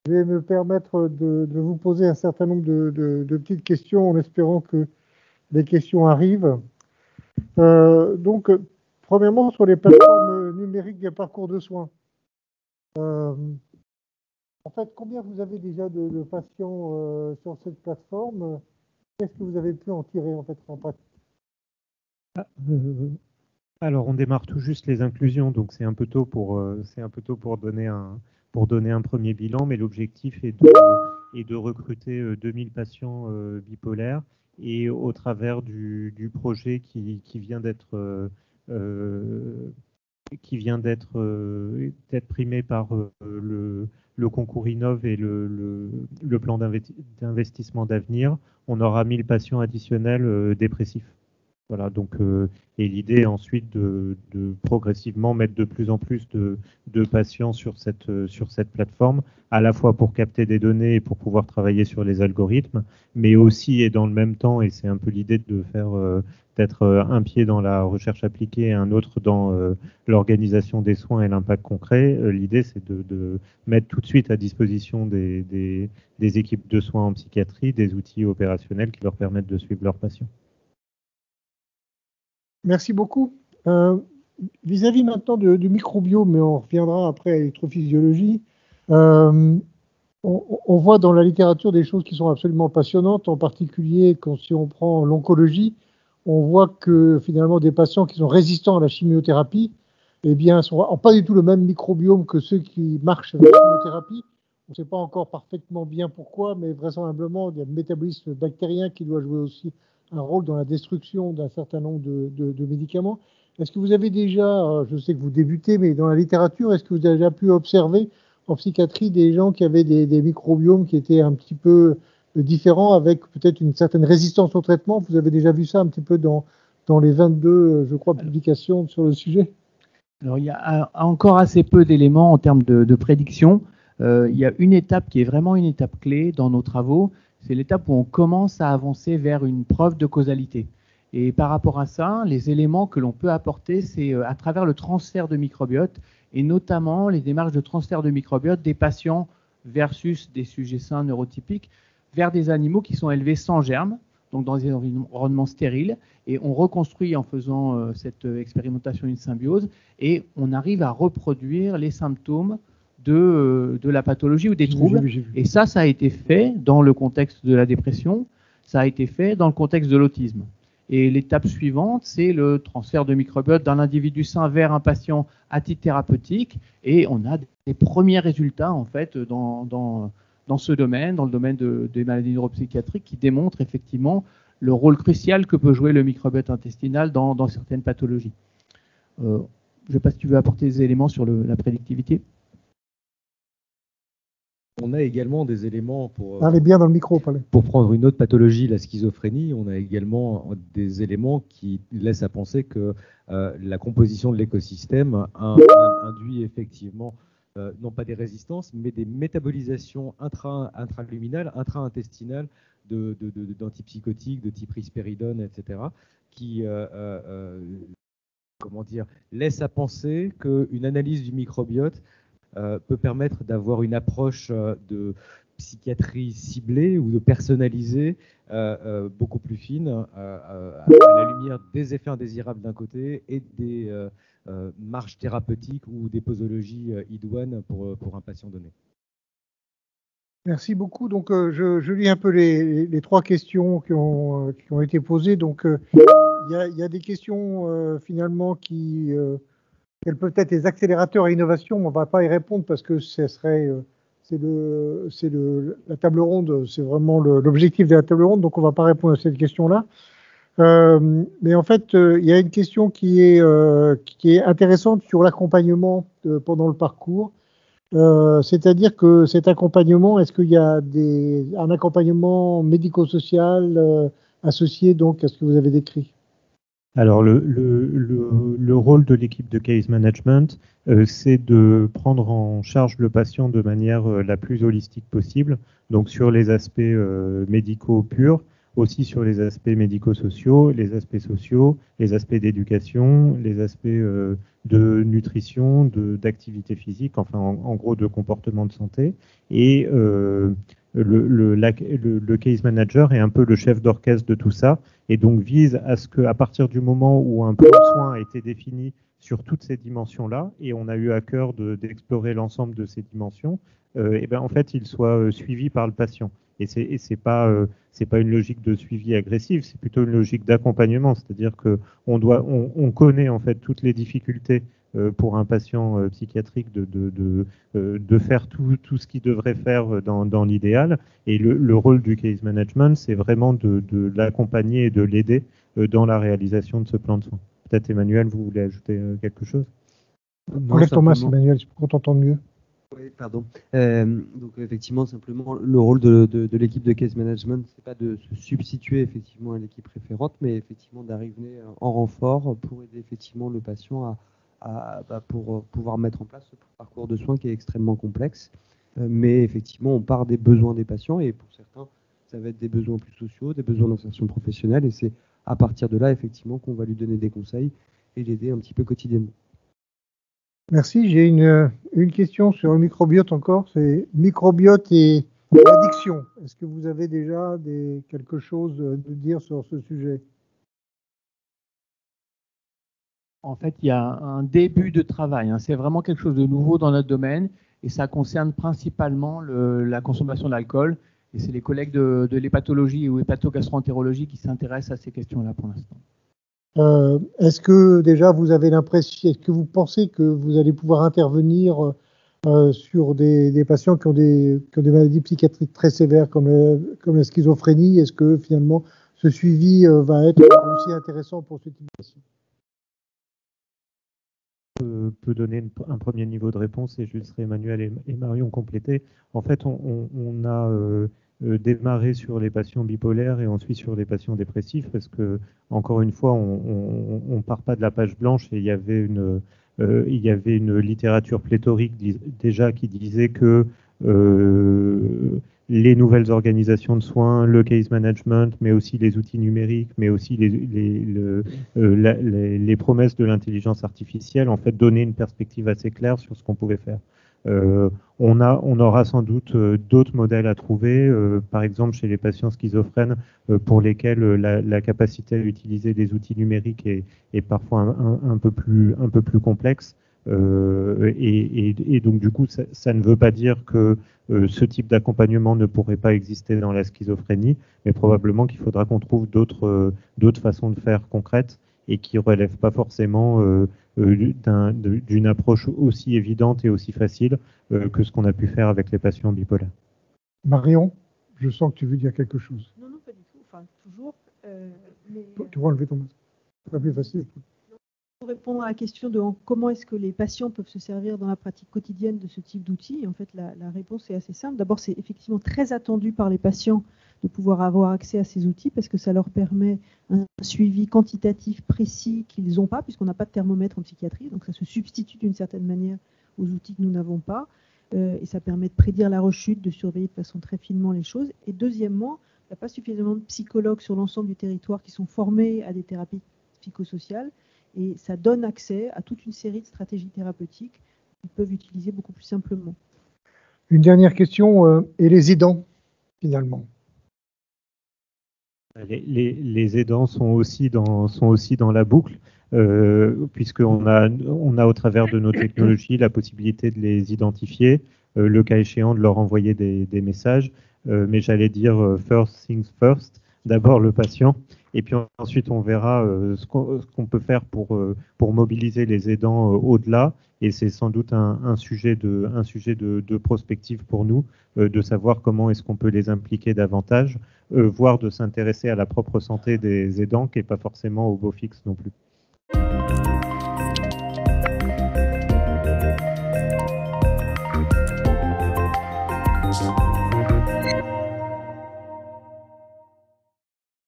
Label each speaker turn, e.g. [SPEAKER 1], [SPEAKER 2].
[SPEAKER 1] je vais me permettre de vous poser un certain nombre de petites questions en espérant que les questions arrivent. Donc, premièrement, sur les plateformes numériques des parcours de soins. En fait, combien vous avez déjà de patients sur cette plateforme? Qu'est-ce que vous avez pu en tirer en fait en pratique?
[SPEAKER 2] Alors, on démarre tout juste les inclusions, donc c'est un peu tôt pour donner un premier bilan, mais l'objectif est de recruter 2000 patients bipolaires, et au travers du projet qui vient d'être primé par le concours Innov et le plan d'investissement d'avenir, on aura 1000 patients additionnels dépressifs. Voilà, donc, et l'idée est ensuite de progressivement mettre de plus en plus de patients sur cette plateforme, à la fois pour capter des données et pour pouvoir travailler sur les algorithmes, mais aussi, et dans le même temps, et c'est un peu l'idée de faire d'être un pied dans la recherche appliquée et un autre dans l'organisation des soins et l'impact concret. L'idée, c'est de mettre tout de suite à disposition des équipes de soins en psychiatrie des outils opérationnels qui leur permettent de suivre leurs patients.
[SPEAKER 1] Merci beaucoup. Vis-à-vis maintenant du microbiome, mais on reviendra après à l'électrophysiologie, on voit dans la littérature des choses qui sont absolument passionnantes, en particulier si on prend l'oncologie, on voit que finalement des patients qui sont résistants à la chimiothérapie, eh bien, n'ont pas du tout le même microbiome que ceux qui marchent avec la chimiothérapie. On ne sait pas encore parfaitement bien pourquoi, mais vraisemblablement, il y a le métabolisme bactérien qui doit jouer aussi un rôle dans la destruction d'un certain nombre de médicaments. Est-ce que vous avez déjà, je sais que vous débutez, mais dans la littérature, est-ce que vous avez déjà pu observer en psychiatrie des gens qui avaient des microbiomes qui étaient un petit peu différents, avec peut-être une certaine résistance au traitement? Vous avez déjà vu ça un petit peu dans les 22, je crois, publications sur le sujet?
[SPEAKER 3] Alors, il y a encore assez peu d'éléments en termes de prédiction. Il y a une étape qui est vraiment une étape clé dans nos travaux, c'est l'étape où on commence à avancer vers une preuve de causalité. Et par rapport à ça, les éléments que l'on peut apporter, c'est à travers le transfert de microbiote, et notamment les démarches de transfert de microbiote des patients versus des sujets sains neurotypiques vers des animaux qui sont élevés sans germes, donc dans des environnements stériles, et on reconstruit en faisant cette expérimentation une symbiose, et on arrive à reproduire les symptômes de la pathologie ou des troubles. Et ça a été fait dans le contexte de la dépression, ça a été fait dans le contexte de l'autisme. Et l'étape suivante, c'est le transfert de microbiote d'un individu sain vers un patient à titre thérapeutique, et on a des premiers résultats en fait dans ce domaine, dans le domaine des maladies neuropsychiatriques, qui démontrent effectivement le rôle crucial que peut jouer le microbiote intestinal dans certaines pathologies. Je ne sais pas si tu veux apporter des éléments sur la prédictivité.
[SPEAKER 4] On a également des éléments
[SPEAKER 1] Parlez bien dans le micro,
[SPEAKER 4] pour prendre une autre pathologie, la schizophrénie. On a également des éléments qui laissent à penser que la composition de l'écosystème induit effectivement non pas des résistances, mais des métabolisations intraluminales, intra-intestinales d'antipsychotiques de type risperidone, etc., qui laissent à penser qu'une analyse du microbiote peut permettre d'avoir une approche de psychiatrie ciblée ou de personnalisée beaucoup plus fine à la lumière des effets indésirables d'un côté et des marges thérapeutiques ou des posologies idoines pour un patient donné.
[SPEAKER 1] Merci beaucoup. Donc, je lis un peu les trois questions qui ont été posées. Donc, il y a des questions finalement quels peuvent être les accélérateurs à l'innovation. On ne va pas y répondre parce que la table ronde, c'est vraiment l'objectif de la table ronde, donc on ne va pas répondre à cette question-là. Mais en fait, il y a une question qui est intéressante sur l'accompagnement pendant le parcours. C'est-à-dire que cet accompagnement, est-ce qu'il y a un accompagnement médico-social associé donc à ce que vous avez décrit?
[SPEAKER 2] Alors, le rôle de l'équipe de case management, c'est de prendre en charge le patient de manière la plus holistique possible, donc sur les aspects médicaux purs, aussi sur les aspects médico-sociaux, les aspects sociaux, les aspects d'éducation, les aspects de nutrition, d'activité physique, enfin en gros de comportement de santé. Et le case manager est un peu le chef d'orchestre de tout ça et donc vise à ce qu'à partir du moment où un plan de soins a été défini sur toutes ces dimensions-là, et on a eu à cœur d'explorer l'ensemble de ces dimensions, et ben en fait, il soit suivi par le patient. Et c'est pas une logique de suivi agressif, c'est plutôt une logique d'accompagnement, c'est-à-dire que on connaît en fait toutes les difficultés pour un patient psychiatrique de faire tout ce qu'il devrait faire dans l'idéal. Et le rôle du case management, c'est vraiment de l'accompagner et de l'aider dans la réalisation de ce plan de soins. Peut-être Emmanuel, vous voulez ajouter quelque chose?
[SPEAKER 1] Enlève ton masque, Emmanuel, pour qu'on t'entende mieux.
[SPEAKER 5] Oui, pardon. Donc effectivement, simplement, le rôle de l'équipe de case management, c'est pas de se substituer effectivement à l'équipe référente, mais effectivement d'arriver en renfort pour aider effectivement le patient pour pouvoir mettre en place ce parcours de soins qui est extrêmement complexe. Mais effectivement, on part des besoins des patients et pour certains, ça va être des besoins plus sociaux, des besoins d'insertion professionnelle et c'est à partir de là effectivement qu'on va lui donner des conseils et l'aider un petit peu quotidiennement.
[SPEAKER 1] Merci. J'ai une question sur le microbiote encore. C'est microbiote et addiction. Est-ce que vous avez déjà quelque chose à nous dire sur ce sujet?
[SPEAKER 3] En fait, il y a un début de travail. C'est vraiment quelque chose de nouveau dans notre domaine et ça concerne principalement la consommation d'alcool. Et c'est les collègues de l'hépatologie ou hépatogastroentérologie qui s'intéressent à ces questions-là pour l'instant.
[SPEAKER 1] Est-ce que déjà vous avez l'impression, est-ce que vous pensez que vous allez pouvoir intervenir sur des patients qui ont des maladies psychiatriques très sévères comme la schizophrénie? Est-ce que finalement ce suivi va être aussi intéressant pour ce type de patients?
[SPEAKER 2] Peut donner un premier niveau de réponse et je laisserai Emmanuel et Marion compléter. En fait, on a démarré sur les patients bipolaires et ensuite sur les patients dépressifs parce que, encore une fois, on part pas de la page blanche et il y avait une littérature pléthorique déjà qui disait que les nouvelles organisations de soins, le case management, mais aussi les outils numériques, mais aussi les promesses de l'intelligence artificielle, en fait, donnaient une perspective assez claire sur ce qu'on pouvait faire. On aura sans doute d'autres modèles à trouver, par exemple chez les patients schizophrènes, pour lesquels la capacité à utiliser des outils numériques est parfois un peu plus complexe. Et donc du coup, ça ne veut pas dire que ce type d'accompagnement ne pourrait pas exister dans la schizophrénie, mais probablement qu'il faudra qu'on trouve d'autres façons de faire concrètes et qui ne relèvent pas forcément d'une approche aussi évidente et aussi facile que ce qu'on a pu faire avec les patients bipolaires.
[SPEAKER 1] Marion, je sens que tu veux dire quelque chose.
[SPEAKER 6] Non, pas du tout. Enfin, toujours. Mais...
[SPEAKER 1] Tu vas enlever ton masque. C'est pas plus facile.
[SPEAKER 6] Pour répondre à la question de comment est-ce que les patients peuvent se servir dans la pratique quotidienne de ce type d'outils, en fait, la réponse est assez simple. D'abord, c'est effectivement très attendu par les patients de pouvoir avoir accès à ces outils parce que ça leur permet un suivi quantitatif précis qu'ils n'ont pas, puisqu'on n'a pas de thermomètre en psychiatrie, donc ça se substitue d'une certaine manière aux outils que nous n'avons pas, et ça permet de prédire la rechute, de surveiller de façon très finement les choses. Et deuxièmement, il n'y a pas suffisamment de psychologues sur l'ensemble du territoire qui sont formés à des thérapies psychosociales. Et ça donne accès à toute une série de stratégies thérapeutiques qu'ils peuvent utiliser beaucoup plus simplement.
[SPEAKER 1] Une dernière question, et les aidants, finalement?
[SPEAKER 2] Les aidants sont aussi dans la boucle, puisqu'on a au travers de nos technologies la possibilité de les identifier, le cas échéant de leur envoyer des messages, mais j'allais dire first things first, d'abord le patient. Et puis ensuite, on verra ce qu'on peut faire pour mobiliser les aidants au-delà. Et c'est sans doute un sujet de prospective pour nous, de savoir comment est-ce qu'on peut les impliquer davantage, voire de s'intéresser à la propre santé des aidants, qui n'est pas forcément au beau fixe non plus.